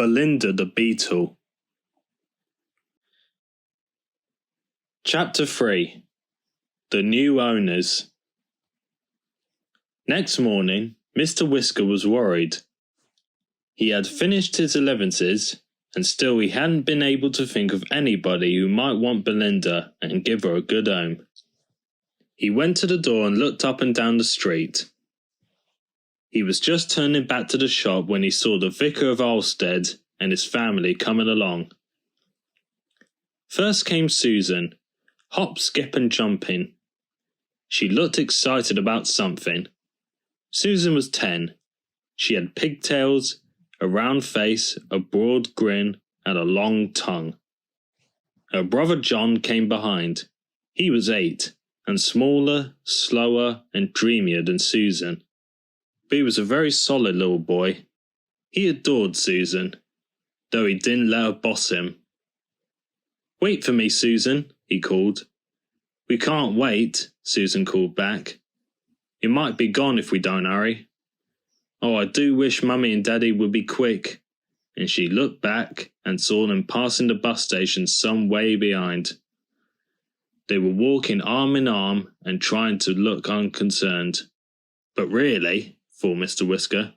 Belinda the Beetle. Chapter 3. The New Owners. Next morning, Mr. Whisker was worried. He had finished his allowances, and still he hadn't been able to think of anybody who might want Belinda and give her a good home. He went to the door and looked up and down the street. He was just turning back to the shop when he saw the Vicar of Alstead and his family coming along. First came Susan, hop, skip and jumping. She looked excited about something. Susan was 10. She had pigtails, a round face, a broad grin, and a long tongue. Her brother John came behind. He was 8, and smaller, slower, and dreamier than Susan. But he was a very solid little boy. He adored Susan, though he didn't let her boss him. "Wait for me, Susan," he called. "We can't wait," Susan called back. "You might be gone if we don't hurry. Oh, I do wish Mummy and Daddy would be quick." And she looked back and saw them passing the bus station some way behind. They were walking arm in arm and trying to look unconcerned. But really, thought Mr. Whisker,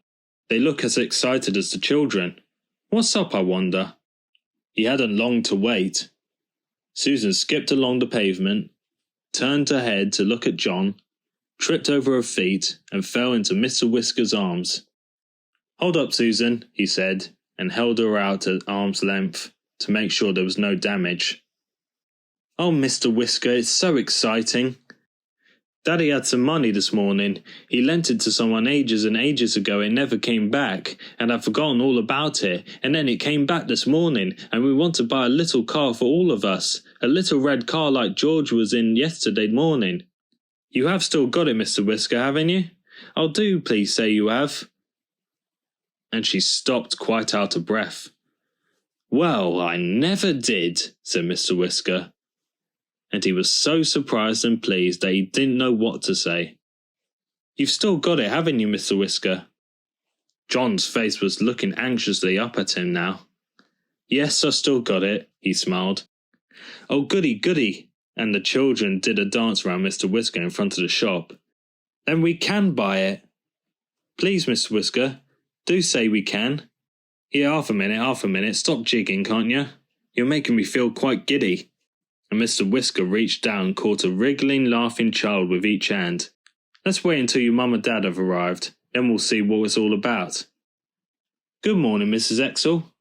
they look as excited as the children. What's up, I wonder? He hadn't long to wait. Susan skipped along the pavement, turned her head to look at John, tripped over her feet, and fell into Mr. Whisker's arms. "Hold up, Susan," he said, and held her out at arm's length to make sure there was no damage. "Oh, Mr. Whisker, it's so exciting. Daddy had some money this morning. He lent it to someone ages and ages ago. It never came back, and I'd forgotten all about it. And then it came back this morning, and we want to buy a little car for all of us, a little red car like George was in yesterday morning. You have still got it, Mr. Whisker, haven't you? Oh, do please say you have." And she stopped quite out of breath. "Well, I never did," said Mr. Whisker. And he was so surprised and pleased that he didn't know what to say. "You've still got it, haven't you, Mr. Whisker?" John's face was looking anxiously up at him now. "Yes, I still got it," he smiled. "Oh, goody, goody." And the children did a dance round Mr. Whisker in front of the shop. "Then we can buy it." "Please, Mr. Whisker, do say we can." "Here, half a minute, stop jigging, can't you? You're making me feel quite giddy." And Mr. Whisker reached down and caught a wriggling, laughing child with each hand. "Let's wait until your mum and dad have arrived, then we'll see what it's all about." "Good morning, Mrs. Exel."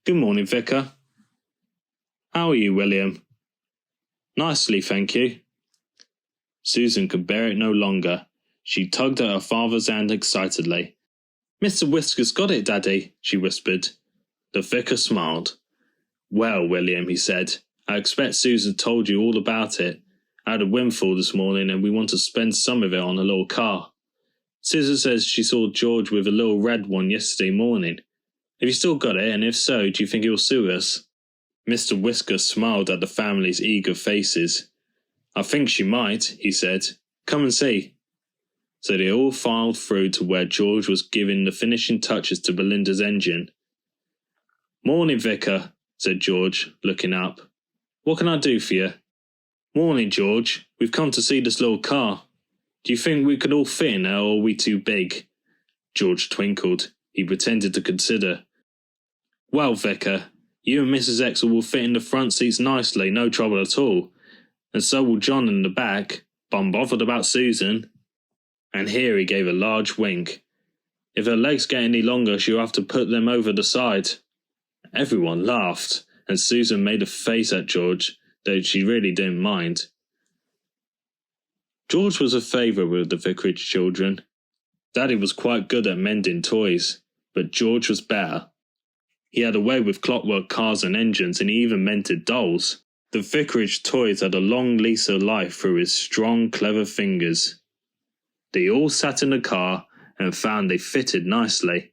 "Good morning, Vicar." "How are you, William?" "Nicely, thank you." Susan could bear it no longer. She tugged at her father's hand excitedly. "Mr. Whisker's got it, Daddy," she whispered. The vicar smiled. "Well, William," he said, "I expect Susan told you all about it. I had a windfall this morning and we want to spend some of it on a little car. Susan says she saw George with a little red one yesterday morning. Have you still got it, and if so, do you think it will suit us?" Mr. Whisker smiled at the family's eager faces. "I think she might," he said. "Come and see." So they all filed through to where George was giving the finishing touches to Belinda's engine. "Morning, Vicar," said George, looking up. "What can I do for you?" "Morning, George. We've come to see this little car. Do you think we could all fit in it, or are we too big?" George twinkled. He pretended to consider. "Well, Vicar, you and Mrs. Exel will fit in the front seats nicely, no trouble at all. And so will John in the back, but I'm bothered about Susan." And here he gave a large wink. "If her legs get any longer, she'll have to put them over the side." Everyone laughed, and Susan made a face at George, though she really didn't mind. George was a favourite with the vicarage children. Daddy was quite good at mending toys, but George was better. He had a way with clockwork cars and engines, and he even mended dolls. The vicarage toys had a long lease of life through his strong, clever fingers. They all sat in the car and found they fitted nicely.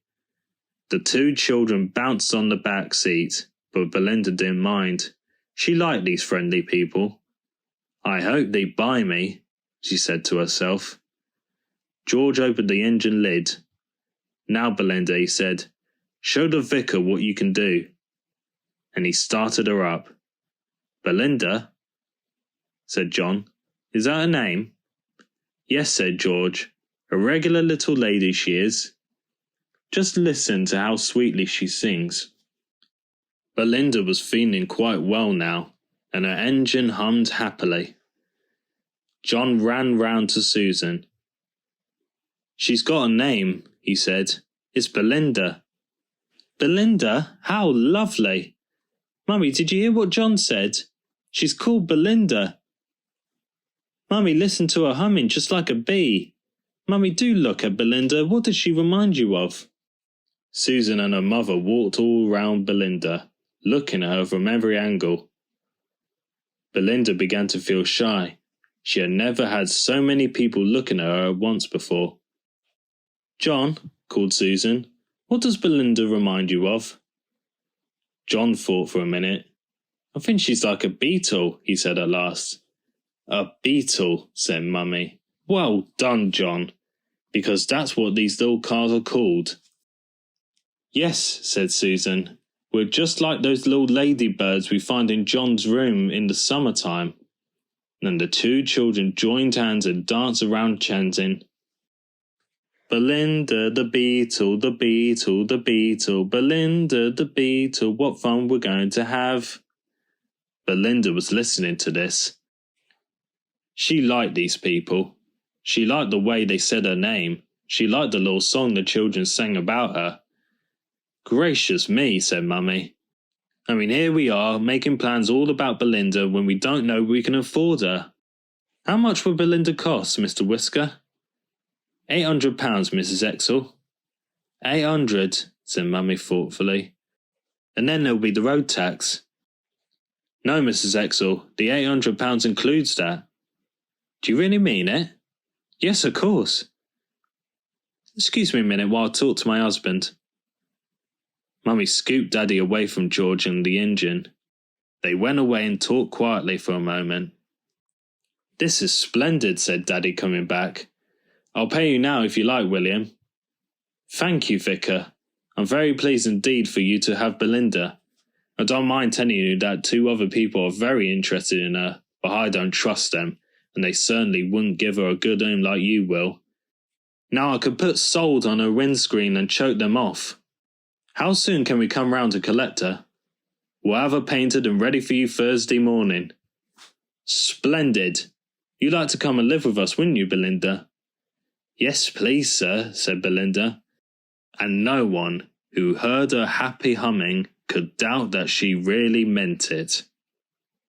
The two children bounced on the back seat, but Belinda didn't mind. She liked these friendly people. "I hope they buy me," she said to herself. George opened the engine lid. "Now, Belinda," he said, Show the vicar what you can do. And he started her up. Belinda, said John. Is that her name? Yes, said George. A regular little lady she is. Just listen to how sweetly she sings. Belinda was feeling quite well now, and her engine hummed happily. John ran round to Susan. She's got a name, he said. It's Belinda. Belinda? How lovely! Mummy, did you hear what John said? She's called Belinda. Mummy, listen to her humming just like a bee. Mummy, do look at Belinda. What does she remind you of? Susan and her mother walked all round Belinda, looking at her from every angle. Belinda began to feel shy. She had never had so many people looking at her at once before. John, called Susan, what does Belinda remind you of? John thought for a minute. I think she's like a beetle, he said at last. A beetle, said Mummy. Well done, John, because that's what these little cars are called. Yes, said Susan. We're just like those little ladybirds we find in John's room in the summertime. And the two children joined hands and danced around chanting, Belinda the Beetle, the Beetle, the Beetle, Belinda the Beetle, what fun we're going to have. Belinda was listening to this. She liked these people. She liked the way they said her name. She liked the little song the children sang about her. Gracious me, said Mummy. I mean, here we are, making plans all about Belinda when we don't know we can afford her. How much will Belinda cost, Mr. Whisker? £800, Mrs. Exel. 800, said Mummy thoughtfully. And then there'll be the road tax. No, Mrs. Exel, the £800 includes that. Do you really mean it? Yes, of course. Excuse me a minute while I talk to my husband. Mummy scooped Daddy away from George and the engine. They went away and talked quietly for a moment. This is splendid, said Daddy, coming back. I'll pay you now if you like, William. Thank you, Vicar. I'm very pleased indeed for you to have Belinda. I don't mind telling you that 2 other people are very interested in her, but I don't trust them, and they certainly wouldn't give her a good home like you will. Now I could put salt on her windscreen and choke them off. How soon can we come round to collect her? We'll have her painted and ready for you Thursday morning. Splendid! You'd like to come and live with us, wouldn't you, Belinda? Yes, please, sir, said Belinda, and no one who heard her happy humming could doubt that she really meant it.